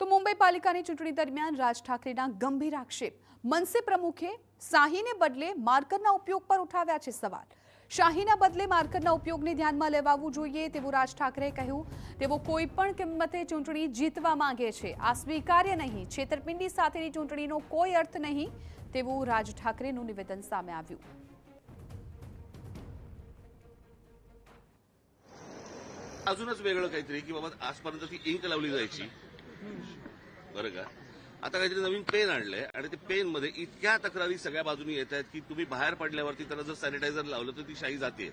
તો મુંબઈ પાલિકાની ચૂંટણી દરમિયાન રાજ ઠાકરેના ગંભીર આક્ષેપ. મનસે પ્રમુખે શાહીને બદલે માર્કરના ઉપયોગ પર ઉઠાવ્યા છે સવાલ. શાહીના બદલે માર્કરના ઉપયોગને ધ્યાનમાં લેવાવું જોઈએ તેવું રાજ ઠાકરેએ કહ્યું. તેઓ કોઈ પણ કિંમતે ચૂંટણી જીતવા માંગે છે. આ સ્વીકાર્ય નહીં. છેતરપિંડી સાથેની ચૂંટણીનો કોઈ અર્થ નહીં તેવું રાજ ઠાકરેનું નિવેદન સામે આવ્યું. अजूनच वेगळं काहीतरी की बाबा आजपर्यंत ती इंक लावली जायची बरं का. आता काहीतरी नवीन पेन आणलंय आणि ते पेन मध्ये इतक्या तक्रारी सगळ्या बाजूनी येत आहेत की तुम्ही बाहेर पडल्यावरती त्याला जर सॅनिटायझर लावलं तर ती शाई जाते.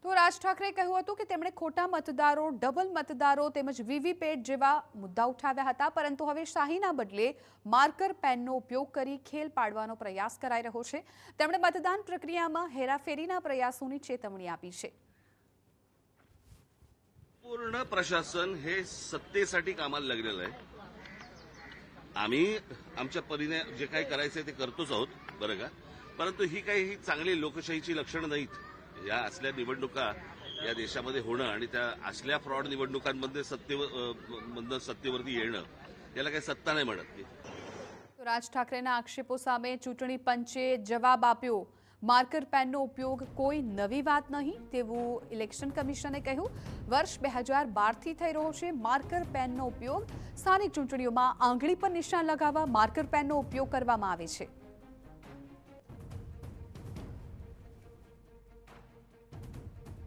તો રાજ ઠાકરેએ કહ્યું હતું કે તેમણે ખોટા મતદારો, ડબલ મતદારો તેમજ વીવીપેટ જેવા મુદ્દા ઉઠાવ્યા હતા, પરંતુ હવે શાહીના બદલે માર્કર પેનનો ઉપયોગ કરી ખેલ પાડવાનો પ્રયાસ કરાઈ રહ્યો છે. તેમણે મતદાન પ્રક્રિયામાં હેરાફેરીના પ્રયાસોની ચેતવણી આપી છે. पूर्ण प्रशासन हे सत्तेसाठी कामाला लागलेलं आहे. आम्ही आमच्या परीने जे काही करायचंय ते करतोच आहोत बरं का. परंतु ही काही चांगली लोकशाहीची लक्षणं नाहीत. या असल्या निवडणुका या देशामध्ये होणं आणि त्या असल्या फ्रॉड निवडणुकांमध्ये सत्तेवरती येणं याला काही सत्ता नाही म्हणत. રાજ ઠાકરેના આક્ષેપો સામે ચૂંટણી પંચે જવાબ આપ્યો. માર્કર પેનનો ઉપયોગ કોઈ નવી વાત નહીં તેવું ઇલેક્શન કમિશને કહ્યું. વર્ષ 2012થી થઈ રહ્યો છે માર્કર પેનનો ઉપયોગ. સ્થાનિક ચૂંટણીઓમાં આંગળી પર નિશાન લગાવવા માર્કર પેનનો ઉપયોગ કરવામાં આવે છે.